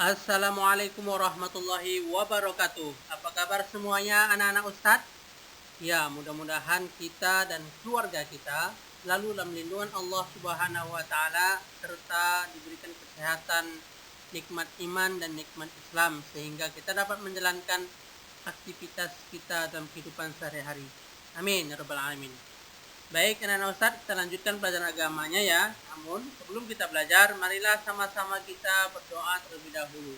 Assalamualaikum warahmatullahi wabarakatuh. Apa kabar semuanya anak-anak Ustadz? Ya, mudah-mudahan kita dan keluarga kita selalu dalam lindungan Allah Subhanahu wa taala serta diberikan kesehatan, nikmat iman dan nikmat Islam sehingga kita dapat menjalankan aktivitas kita dalam kehidupan sehari-hari. Amin ya rabbal alamin. Baik anak-anak Ustadz, kita lanjutkan pelajaran agamanya ya. Namun sebelum kita belajar, marilah sama-sama kita berdoa terlebih dahulu.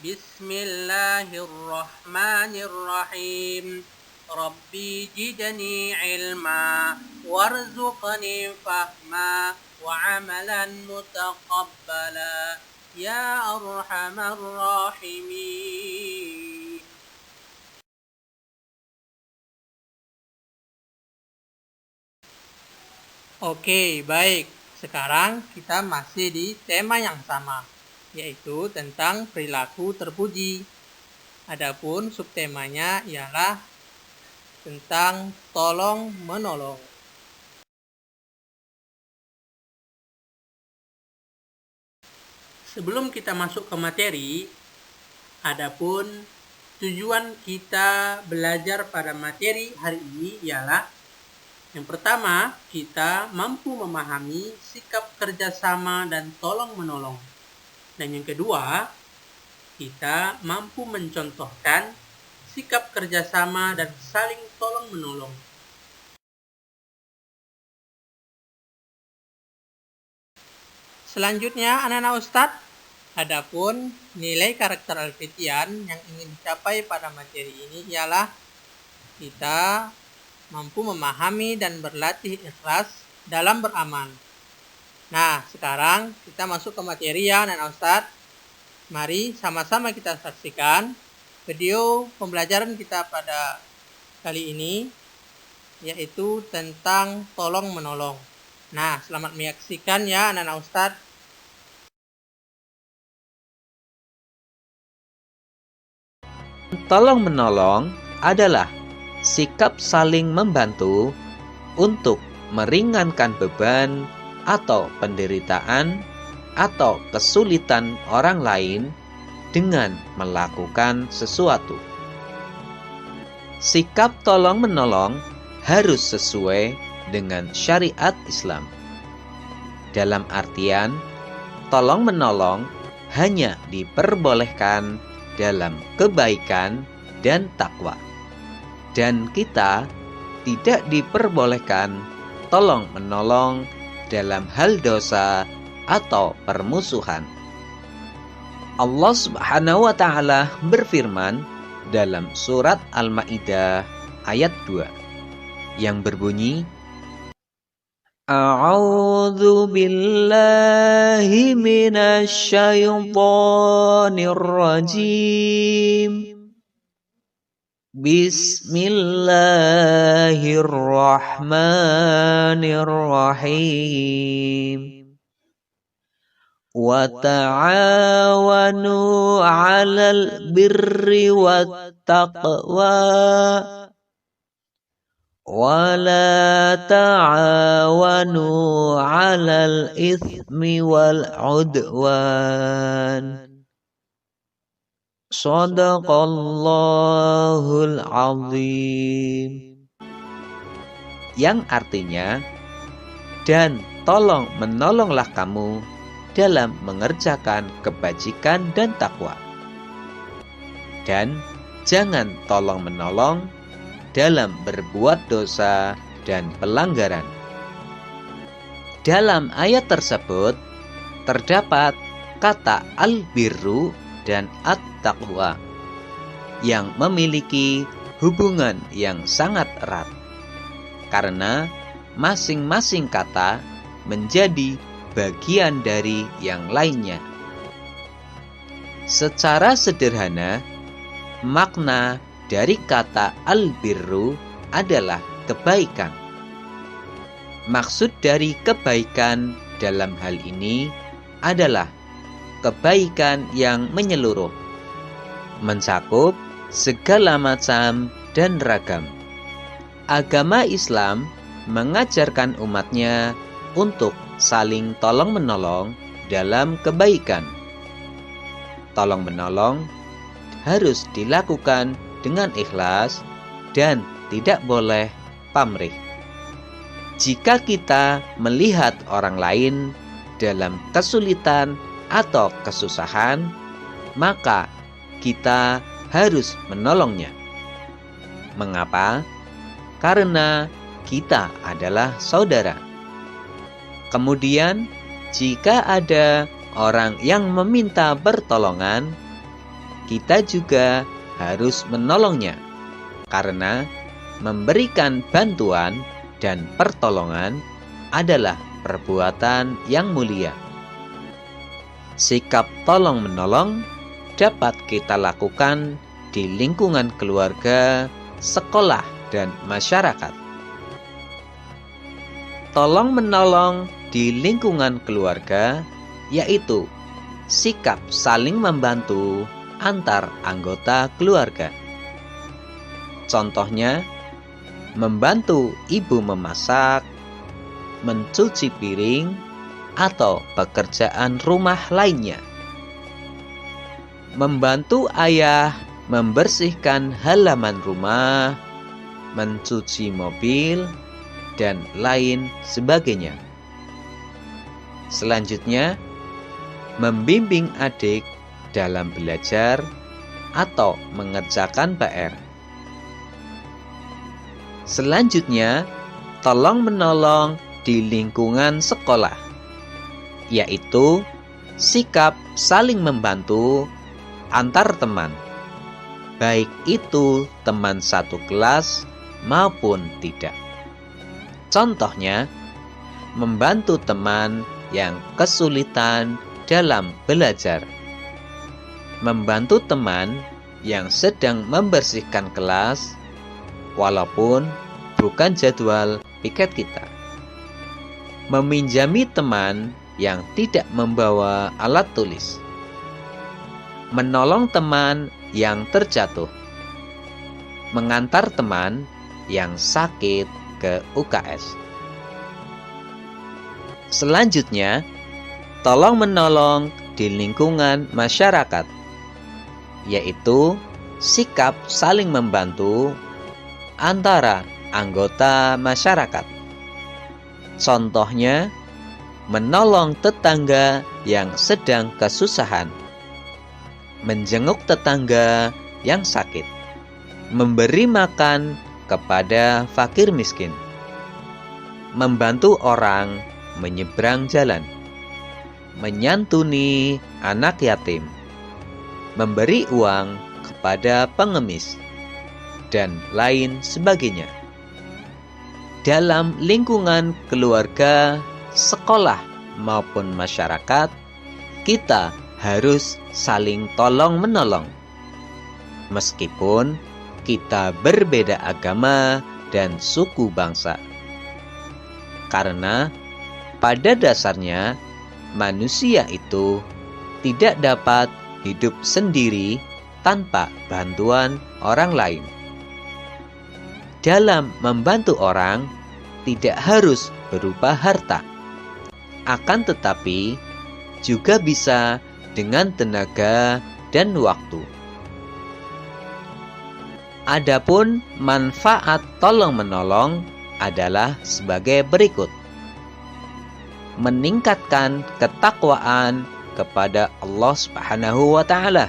Bismillahirrahmanirrahim. Rabbi jidni ilma warzuqni fahma wa amalan mutaqabbala ya arhamar rahimin. Oke, baik. Sekarang kita masih di tema yang sama, yaitu tentang perilaku terpuji. Adapun subtemanya ialah tentang tolong menolong. Sebelum kita masuk ke materi, adapun tujuan kita belajar pada materi hari ini ialah yang pertama, kita mampu memahami sikap kerjasama dan tolong-menolong. Dan yang kedua, kita mampu mencontohkan sikap kerjasama dan saling tolong-menolong. Selanjutnya, anak-anak Ustadz, adapun nilai karakter Alfitian yang ingin dicapai pada materi ini ialah kita mampu memahami dan berlatih ikhlas dalam beramal. Nah, sekarang kita masuk ke materi ya, anak Ustadz. Mari sama-sama kita saksikan video pembelajaran kita pada kali ini, yaitu tentang tolong menolong. Nah, selamat menyaksikan ya, anak Ustadz. Tolong menolong adalah sikap saling membantu untuk meringankan beban atau penderitaan atau kesulitan orang lain dengan melakukan sesuatu. Sikap tolong-menolong harus sesuai dengan syariat Islam. Dalam artian, tolong-menolong hanya diperbolehkan dalam kebaikan dan takwa. Dan kita tidak diperbolehkan tolong-menolong dalam hal dosa atau permusuhan. Allah Subhanahu wa taala berfirman dalam surat Al-Maidah ayat 2 yang berbunyi, A'udzu billahi minasy syaithanir rajim. Bismillahirrahmanirrahim. Wa ta'awanu 'alal birri wat taqwa wa la ta'awanu 'alal itsmi wal 'udwan. Shadaqallahul azim. Yang artinya, dan tolong menolonglah kamu dalam mengerjakan kebajikan dan takwa. Dan jangan tolong menolong dalam berbuat dosa dan pelanggaran. Dalam ayat tersebut terdapat kata al-birru dan at-taqwa yang memiliki hubungan yang sangat erat karena masing-masing kata menjadi bagian dari yang lainnya. Secara sederhana, makna dari kata al-birru adalah kebaikan. Maksud dari kebaikan dalam hal ini adalah kebaikan yang menyeluruh, mencakup segala macam dan ragam. Agama Islam mengajarkan umatnya untuk saling tolong-menolong dalam kebaikan. tolong-menolong harus dilakukan dengan ikhlas dan tidak boleh pamrih. Jika kita melihat orang lain dalam kesulitan atau kesusahan, maka kita harus menolongnya. Mengapa? Karena kita adalah saudara. Kemudian, jika ada orang yang meminta pertolongan, kita juga harus menolongnya, karena memberikan bantuan dan pertolongan adalah perbuatan yang mulia. Sikap tolong-menolong dapat kita lakukan di lingkungan keluarga, sekolah, dan masyarakat. Tolong-menolong di lingkungan keluarga yaitu sikap saling membantu antar anggota keluarga. Contohnya, membantu ibu memasak, mencuci piring, atau pekerjaan rumah lainnya. Membantu ayah membersihkan halaman rumah, mencuci mobil, dan lain sebagainya. Selanjutnya, membimbing adik dalam belajar atau mengerjakan PR. Selanjutnya, tolong-menolong di lingkungan sekolah, yaitu sikap saling membantu antar teman, baik itu teman satu kelas maupun tidak. Contohnya, membantu teman yang kesulitan dalam belajar, membantu teman yang sedang membersihkan kelas walaupun bukan jadwal piket kita, meminjami teman yang tidak membawa alat tulis, menolong teman yang terjatuh, mengantar teman yang sakit ke UKS. Selanjutnya, tolong-menolong di lingkungan masyarakat, yaitu sikap saling membantu antara anggota masyarakat. Contohnya, menolong tetangga yang sedang kesusahan, menjenguk tetangga yang sakit, memberi makan kepada fakir miskin, membantu orang menyeberang jalan, menyantuni anak yatim, memberi uang kepada pengemis, dan lain sebagainya. Dalam lingkungan keluarga, sekolah, maupun masyarakat, kita harus saling tolong-menolong. Meskipun kita berbeda agama dan suku bangsa. Karena pada dasarnya manusia itu tidak dapat hidup sendiri tanpa bantuan orang lain. Dalam membantu orang tidak harus berupa harta, akan tetapi juga bisa dengan tenaga dan waktu. Adapun manfaat tolong-menolong adalah sebagai berikut: meningkatkan ketakwaan kepada Allah Subhanahu wa Ta'ala,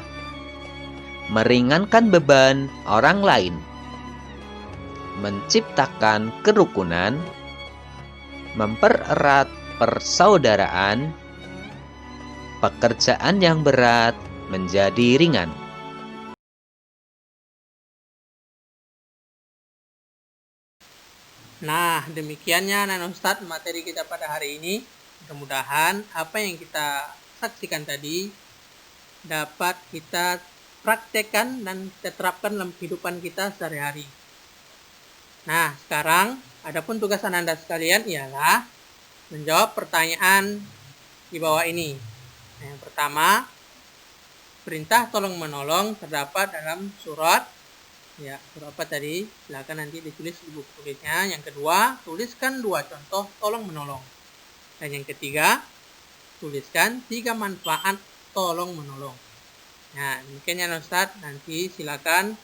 meringankan beban orang lain, menciptakan kerukunan, mempererat persaudaraan, pekerjaan yang berat menjadi ringan. Nah, demikiannya Nana Ustadz materi kita pada hari ini. Mudah-mudahan apa yang kita saksikan tadi dapat kita praktekkan dan kita terapkan dalam kehidupan kita sehari-hari. Nah, sekarang adapun tugas Anda sekalian ialah menjawab pertanyaan di bawah ini. Yang pertama, perintah tolong-menolong terdapat dalam surat apa tadi? Silakan nanti ditulis di buku tulisnya. Yang kedua, tuliskan 2 contoh tolong-menolong. Dan yang ketiga, tuliskan 3 manfaat tolong-menolong. Nah, demikian ya Ustadz. Nanti silakan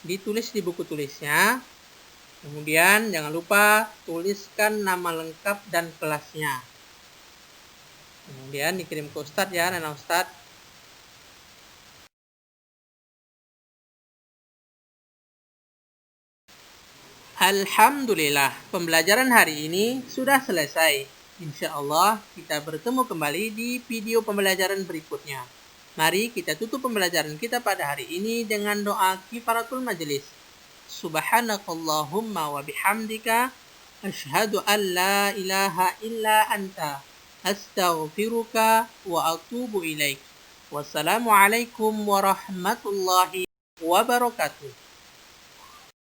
ditulis di buku tulisnya. Kemudian jangan lupa tuliskan nama lengkap dan kelasnya. Kemudian dikirim ke Ustadz ya, Nana Ustadz. Alhamdulillah, pembelajaran hari ini sudah selesai. Insya Allah kita bertemu kembali di video pembelajaran berikutnya. Mari kita tutup pembelajaran kita pada hari ini dengan doa kifaratul majelis. Subhanakallahumma wa bihamdika asyhadu an la ilaha illa anta astaghfiruka wa atubu ilaik. Wassalamualaikum warahmatullahi wabarakatuh.